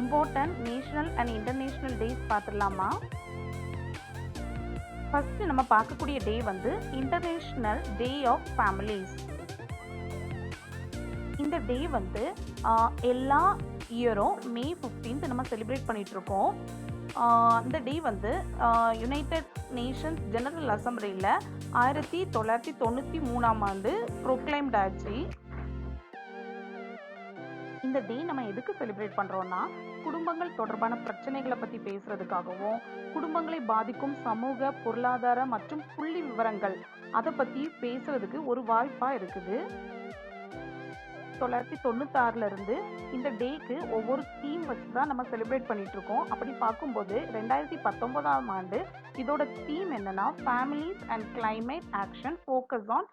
Important national and international days பார்த்துடலாமா? First நம்ம பார்க்கக்கூடிய டே வந்து இன்டர்நேஷ்னல் டே ஆஃப் ஃபேமிலிஸ். இந்த டே வந்து எல்லா இயரும் May 15th நம்ம செலிப்ரேட் பண்ணிட்டு இருக்கோம். இந்த டே வந்து யுனைடெட் நேஷன்ஸ் ஜெனரல் அசம்பிளியில் 1993ஆம் ஆண்டு ப்ரோக்ளைம்ட் ஆச்சு. இந்த டே நம்ம எதுக்கு செலிப்ரேட் பண்ணுறோன்னா, குடும்பங்கள் தொடர்பான பிரச்சனைகளை பற்றி பேசுறதுக்காகவும், குடும்பங்களை பாதிக்கும் சமூக, பொருளாதார மற்றும் புள்ளி விவரங்கள் அதை பற்றி பேசுறதுக்கு ஒரு வாய்ப்பாக இருக்குது. 1996 இருந்து இந்த டேக்கு ஒவ்வொரு தீம் வச்சு தான் நம்ம செலிப்ரேட் பண்ணிட்டு இருக்கோம். அப்படி பார்க்கும்போது 2019ஆம் ஆண்டு இதோட தீம் என்னன்னா, families and climate action focus on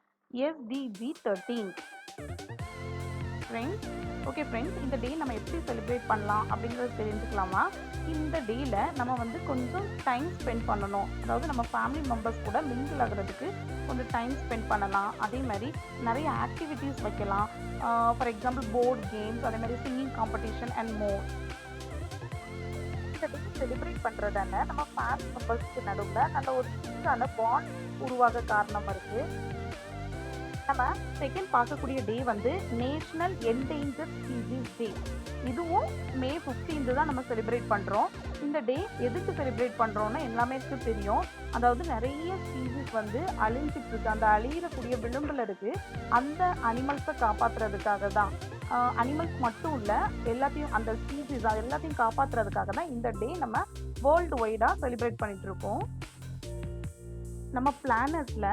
SDG 13. Friends, okay friends, இந்த டே நம்ம எப்படி செலிப்ரேட் பண்ணலாம் அப்படிங்கிறத தெரிஞ்சுக்கலாமா? இந்த டேயில் நம்ம வந்து கொஞ்சம் டைம் ஸ்பெண்ட் பண்ணணும். அதாவது நம்ம ஃபேமிலி மெம்பர்ஸ் கூட மிங்கிள் ஆகிறதுக்கு கொஞ்சம் டைம் ஸ்பெண்ட் பண்ணலாம். அதே மாதிரி நிறைய ஆக்டிவிட்டீஸ் வைக்கலாம். ஃபார் எக்ஸாம்பிள் போர்ட் கேம்ஸ், அதே மாதிரி சிங்கிங் காம்படிஷன் அண்ட் மோர். இந்த டே செலிப்ரேட் பண்ணுறதால நம்ம ஃபேமிலி மெம்பர்ஸ்க்கு நடுவில் நல்ல ஒரு சின்ன பாண்ட் உருவாக காரணமாக இருக்குது. நம்ம செகண்ட் பார்க்கக்கூடிய டே வந்து நேஷனல் என்டேஞ்சர்ட் ஸ்பீசிஸ் டே. இதுவும் May 15 தான் நம்ம செலிப்ரேட் பண்ணுறோம். இந்த டே எதுக்கு செலிப்ரேட் பண்ணுறோன்னா எல்லாமே தெரியும். அதாவது நிறைய ஸ்பீசிஸ் வந்து அழிஞ்சிட்டு இருக்கு, அந்த அழியக்கூடிய விளிம்பில் இருக்கு. அந்த அனிமல்ஸை காப்பாற்றுறதுக்காக தான், அனிமல்ஸ் மட்டும் இல்லை, எல்லாத்தையும் அந்த ஸ்பீசிஸ் எல்லாத்தையும் காப்பாற்றுறதுக்காக தான் இந்த டே நம்ம வேர்ல்டு வைடாக செலிப்ரேட் பண்ணிட்டு இருக்கோம். நம்ம பிளானட்ஸில்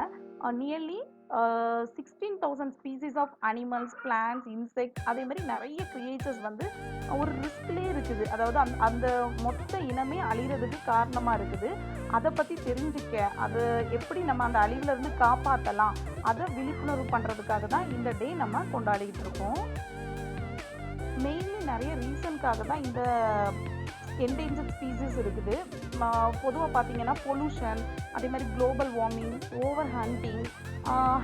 nearly 16,000 species of animals, plants, insect, அதே மாதிரி நிறைய கிரியேச்சர்ஸ் வந்து ஒரு ரிஸ்க்லேயே இருக்குது. அதாவது அந்த மொத்த இனமே அழிகிறதுக்கு காரணமாக இருக்குது. அதை பற்றி தெரிஞ்சுக்க, அது எப்படி நம்ம அந்த அழிவுலேருந்து காப்பாற்றலாம், அதை விழிப்புணர்வு பண்ணுறதுக்காக தான் இந்த டே நம்ம கொண்டாடிக்கிட்டு இருக்கோம். மெயின்லி நிறைய ரீசனுக்காக தான் இந்த என்டேஞ்சர்ட் ஸ்பீசிஸ் இருக்குது. பொதுவாக பார்த்தீங்கன்னா பொல்யூஷன், அதே மாதிரி global warming, over hunting,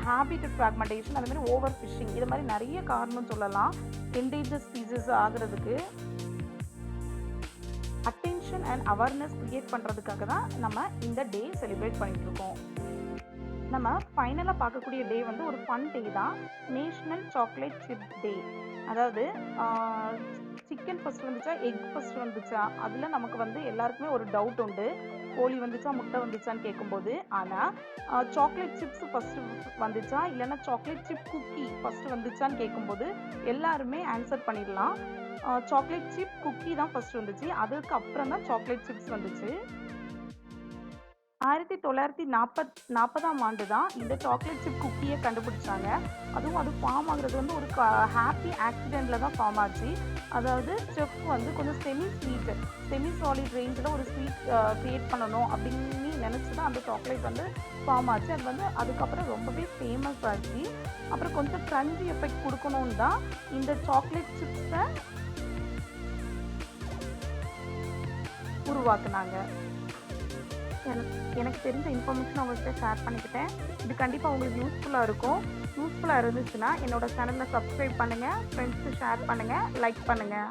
habitat fragmentation, அதே மாதிரி ஓவர் ஃபிஷிங், இது மாதிரி நிறைய காரணம் சொல்லலாம் என்டேஞ்சர்ட் ஸ்பீசிஸ் ஆகிறதுக்கு. அட்டென்ஷன் அண்ட் அவேர்னஸ் கிரியேட் பண்ணுறதுக்காக தான் நம்ம இந்த டே செலிப்ரேட் பண்ணிட்டு இருக்கோம். நம்ம ஃபைனலாக பார்க்கக்கூடிய டே வந்து ஒரு ஃபன் டே தான், நேஷ்னல் சாக்லேட் சிப் டே. அதாவது சிக்கன் ஃபர்ஸ்ட் வந்துச்சா, எக் ஃபர்ஸ்ட் வந்துச்சா, அதில் நமக்கு வந்து எல்லாருக்குமே ஒரு டவுட் உண்டு, கோழி வந்துச்சா முட்டை வந்துச்சான்னு கேட்கும்போது. ஆனால் சாக்லேட் சிப்ஸ் ஃபஸ்ட்டு வந்துச்சா இல்லைன்னா சாக்லேட் சிப் குக்கி ஃபஸ்ட்டு வந்துச்சான்னு கேட்கும்போது எல்லாருமே ஆன்சர் பண்ணிடலாம். சாக்லேட் சிப் குக்கி தான் ஃபஸ்ட் வந்துச்சு, அதுக்கு அப்புறம் தான் சாக்லேட் சிப்ஸ் வந்துச்சு. 1940ஆம் ஆண்டு தான் இந்த சாக்லேட் சிப் குக்கியை கண்டுபிடிச்சாங்க. அதுவும் அது ஃபார்ம் ஆகுறது வந்து ஒரு ஹாப்பி ஆக்சிடெண்ட்டில் தான் ஃபார்ம் ஆச்சு. அதாவது செஃப் வந்து கொஞ்சம் செமி சாலிட் ரேஞ்சில் ஒரு ஸ்வீட் க்ரியேட் பண்ணணும் அப்படின்னு நினச்சி தான் அந்த சாக்லேட் வந்து ஃபார்ம் ஆச்சு. அது வந்து அதுக்கப்புறம் ரொம்பவே ஃபேமஸ் ஆச்சு. அப்புறம் கொஞ்சம் க்ரன்ச்சி எஃபெக்ட் கொடுக்கணுன்னு தான் இந்த சாக்லேட் சிப்ஸை உருவாக்குனாங்க. எனக்கு தெரிஞ்ச இன்ஃபர்மேஷன் உங்கள்கிட்ட ஷேர் பண்ணிக்கிட்டேன். இது கண்டிப்பாக உங்களுக்கு யூஸ்ஃபுல்லாக இருக்கும். யூஸ்ஃபுல்லாக இருந்துச்சுன்னா என்னோட சேனலில் சப்ஸ்கிரைப் பண்ணுங்கள், ஃப்ரெண்ட்ஸ்க்கு ஷேர் பண்ணுங்கள், லைக் பண்ணுங்கள்.